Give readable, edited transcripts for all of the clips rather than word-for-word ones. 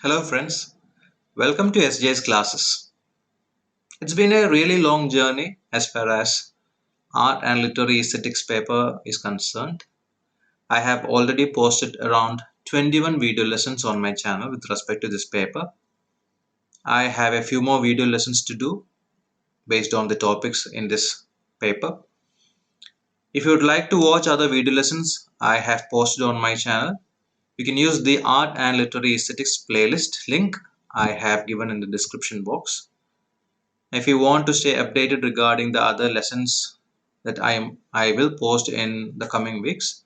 Hello, friends. Welcome to sj'sclasses. It's been a really long journey as far as art and literary aesthetics paper is concerned. I have already posted around 21 video lessons on my channel with respect to this paper. I have a few more video lessons to do based on the topics in this paper. If you would like to watch other video lessons I have posted on my channel, you can use the art and literary aesthetics playlist link I have given in the description box. If you want to stay updated regarding the other lessons that I will post in the coming weeks,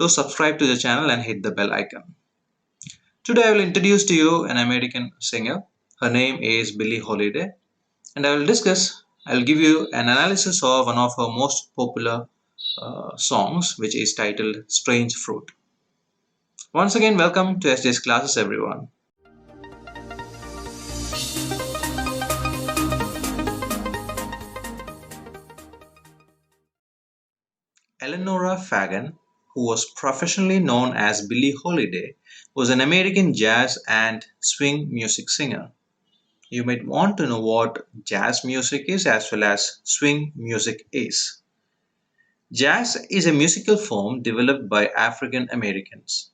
do subscribe to the channel and hit the bell icon. Today I will introduce to you an American singer. Her name is Billie Holiday, and I will give you an analysis of one of her most popular songs, which is titled Strange Fruit. Once again, welcome to sj'sclasses, everyone. Eleanora Fagan, who was professionally known as Billie Holiday, was an American jazz and swing music singer. You might want to know what jazz music is as well as swing music is. Jazz is a musical form developed by African Americans.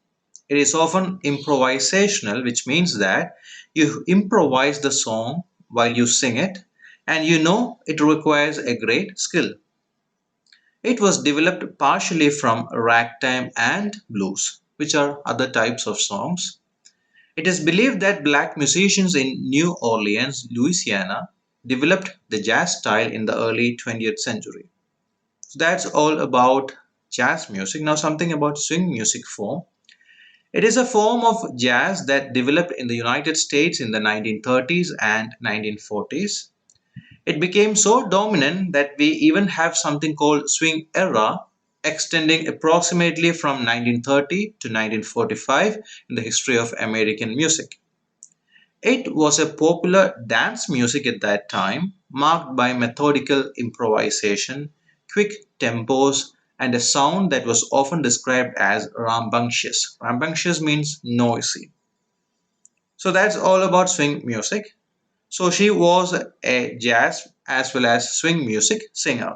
It is often improvisational, which means that you improvise the song while you sing it, and you know it requires a great skill. It was developed partially from ragtime and blues, which are other types of songs. It is believed that black musicians in New Orleans, Louisiana, developed the jazz style in the early 20th century. So that's all about jazz music. Now, something about swing music form. It is a form of jazz that developed in the United States in the 1930s and 1940s. It became so dominant that we even have something called swing era, extending approximately from 1930 to 1945 in the history of American music. It was a popular dance music at that time, marked by methodical improvisation, quick tempos, and a sound that was often described as rambunctious. Rambunctious means noisy. So that's all about swing music. So she was a jazz as well as swing music singer.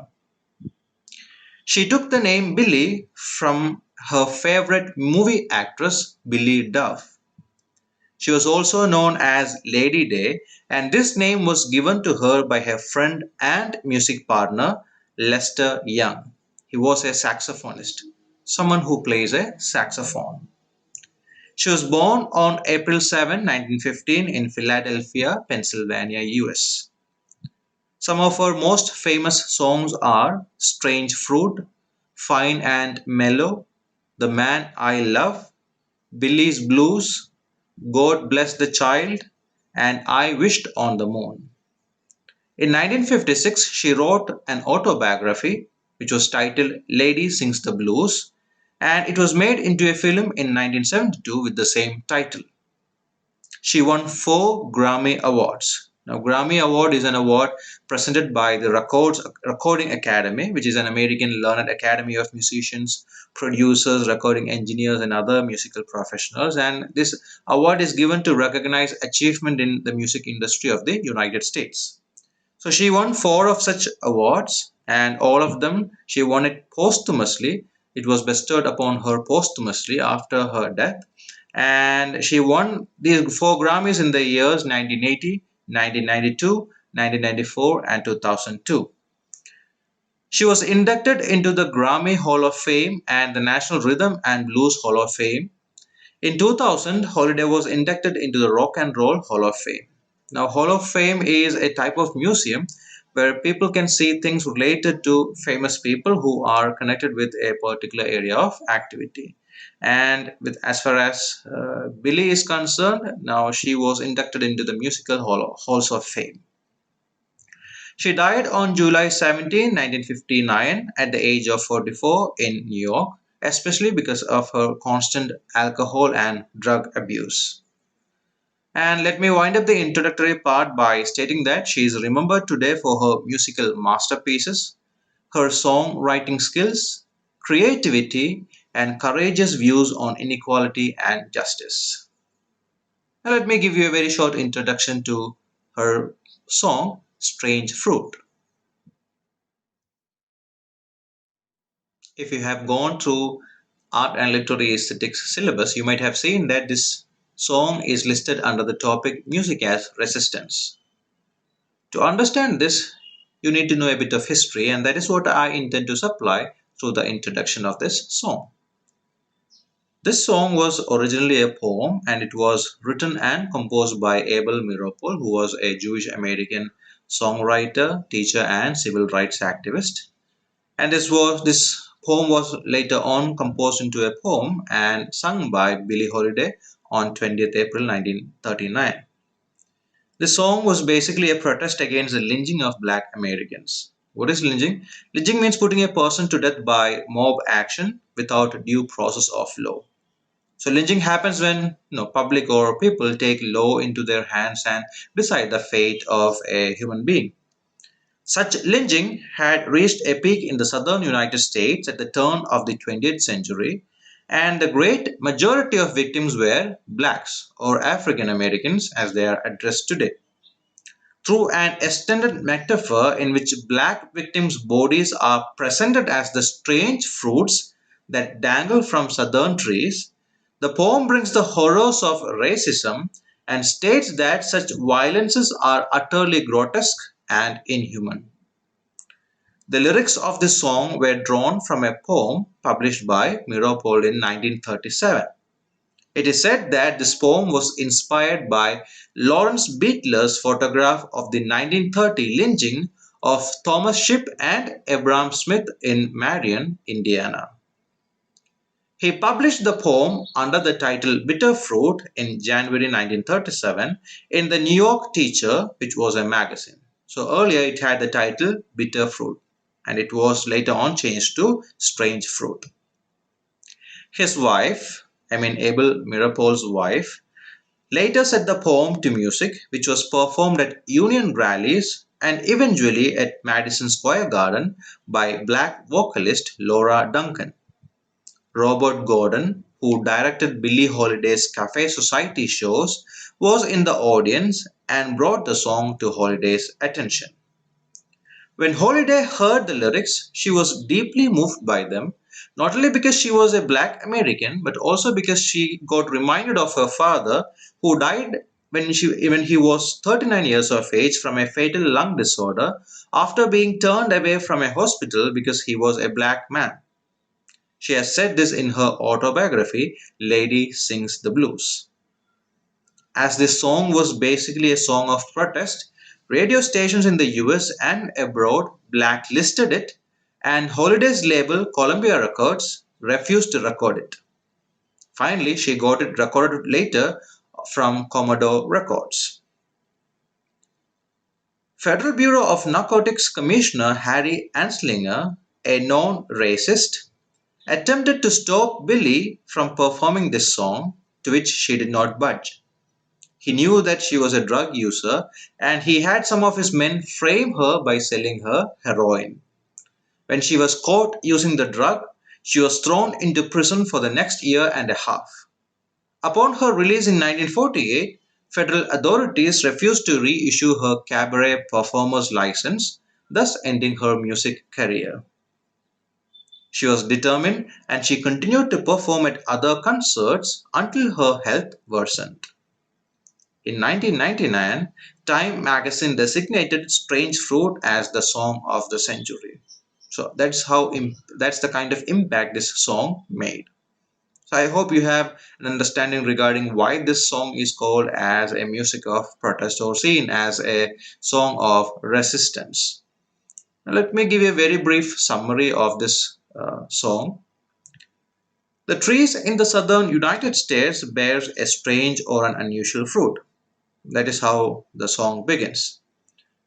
She took the name Billie from her favorite movie actress Billie Duff. She was also known as Lady Day, and this name was given to her by her friend and music partner Lester Young. He was a saxophonist, someone who plays a saxophone. She was born on April 7, 1915 in Philadelphia, Pennsylvania, US. Some of her most famous songs are Strange Fruit, Fine and Mellow, The Man I Love, Billy's Blues, God Bless the Child, and I Wished on the Moon. In 1956, she wrote an autobiography which was titled Lady Sings the Blues, and it was made into a film in 1972 with the same title. She won 4 Grammy Awards. Now, Grammy Award is an award presented by the Recording Academy, which is an American learned academy of musicians, producers, recording engineers, and other musical professionals. And this award is given to recognize achievement in the music industry of the United States. So she won 4 of such awards, and all of them she won it posthumously. It was bestowed upon her posthumously after her death, and she won these 4 Grammys in the years 1980, 1992, 1994, and 2002. She was inducted into the Grammy Hall of Fame and the National Rhythm and Blues Hall of Fame. In 2000, Holiday was inducted into the Rock and Roll Hall of Fame. Now, Hall of Fame is a type of museum where people can see things related to famous people who are connected with a particular area of activity. And with as far as Billie is concerned, now she was inducted into the Halls of Fame. She died on July 17, 1959, at the age of 44 in New York, especially because of her constant alcohol and drug abuse. And let me wind up the introductory part by stating that she is remembered today for her musical masterpieces, her songwriting skills, creativity, and courageous views on inequality and justice. Now, let me give you a very short introduction to her song, Strange Fruit. If you have gone through art and literary aesthetics syllabus, you might have seen that this song is listed under the topic music as resistance. To understand this, you need to know a bit of history, and that is what I intend to supply through the introduction of this song. This song was originally a poem and it was written and composed by Abel Meeropol, who was a Jewish American songwriter, teacher, and civil rights activist. And this poem was later on composed into a poem and sung by Billie Holiday on 20th April 1939. The song was basically a protest against the lynching of black Americans. What is lynching? Lynching means putting a person to death by mob action without due process of law. So lynching happens when public or people take law into their hands and decide the fate of a human being. Such lynching had reached a peak in the southern United States at the turn of the 20th century, and the great majority of victims were blacks or African Americans as they are addressed today. Through an extended metaphor in which black victims' bodies are presented as the strange fruits that dangle from southern trees, the poem brings the horrors of racism and states that such violences are utterly grotesque and inhuman. The lyrics of this song were drawn from a poem published by Meeropol in 1937. It is said that this poem was inspired by Lawrence Beetler's photograph of the 1930 lynching of Thomas Shipp and Abraham Smith in Marion, Indiana. He published the poem under the title Bitter Fruit in January 1937 in the New York Teacher, which was a magazine. So earlier it had the title Bitter Fruit and it was later on changed to Strange Fruit. His wife, Abel Meeropol's wife, later set the poem to music, which was performed at Union rallies and eventually at Madison Square Garden by black vocalist Laura Duncan. Robert Gordon, who directed Billie Holiday's Cafe Society shows, was in the audience and brought the song to Holiday's attention. When Holiday heard the lyrics, she was deeply moved by them, not only because she was a black American, but also because she got reminded of her father, who died when he was 39 years of age from a fatal lung disorder after being turned away from a hospital because he was a black man. She has said this in her autobiography, Lady Sings the Blues. As this song was basically a song of protest, radio stations in the US and abroad blacklisted it, and Holiday's label, Columbia Records, refused to record it. Finally, she got it recorded later from Commodore Records. Federal Bureau of Narcotics Commissioner Harry Anslinger, a known racist, attempted to stop Billie from performing this song, to which she did not budge. He knew that she was a drug user and he had some of his men frame her by selling her heroin. When she was caught using the drug, she was thrown into prison for the next year and a half. Upon her release in 1948, federal authorities refused to reissue her cabaret performer's license, thus ending her music career. She was determined and she continued to perform at other concerts until her health worsened. In 1999, Time magazine designated Strange Fruit as the song of the century. So that's the kind of impact this song made. So I hope you have an understanding regarding why this song is called as a music of protest or seen as a song of resistance. Now let me give you a very brief summary of this song. The trees in the southern United States bears a strange or an unusual fruit. That is how the song begins.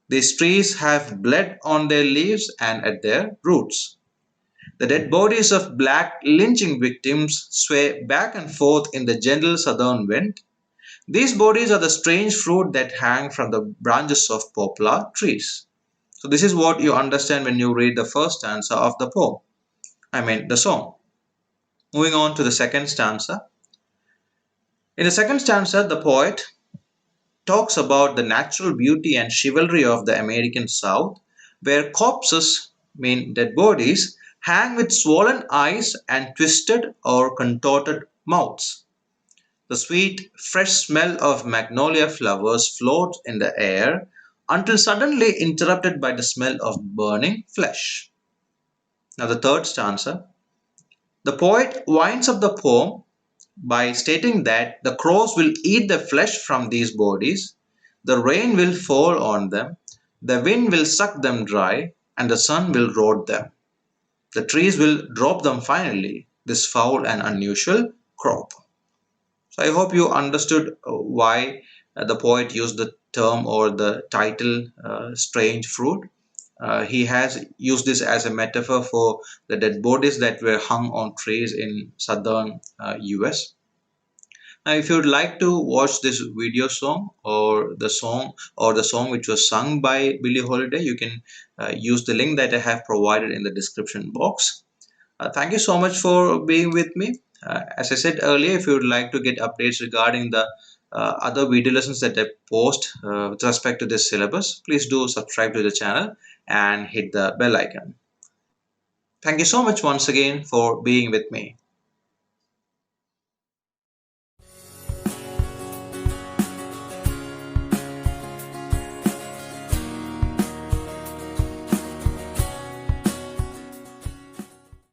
These trees have blood on their leaves and at their roots. The dead bodies of black lynching victims sway back and forth in the gentle southern wind. These bodies are the strange fruit that hang from the branches of poplar trees. So this is what you understand when you read the first stanza of the poem. The song. Moving on to the second stanza. In the second stanza, the poet talks about the natural beauty and chivalry of the American South, where corpses, mean dead bodies, hang with swollen eyes and twisted or contorted mouths. The sweet, fresh smell of magnolia flowers floats in the air until suddenly interrupted by the smell of burning flesh. Now, the third stanza. The poet winds up the poem by stating that the crows will eat the flesh from these bodies, the rain will fall on them, the wind will suck them dry, and the sun will rot them. The trees will drop them finally, this foul and unusual crop. So I hope you understood why the poet used the term or the title strange fruit. He has used this as a metaphor for the dead bodies that were hung on trees in southern US. Now, if you would like to watch this video song or the song which was sung by Billie Holiday, you can use the link that I have provided in the description box. Thank you so much for being with me. As I said earlier, if you would like to get updates regarding the other video lessons that I post with respect to this syllabus, please do subscribe to the channel and hit the bell icon. Thank you so much once again for being with me.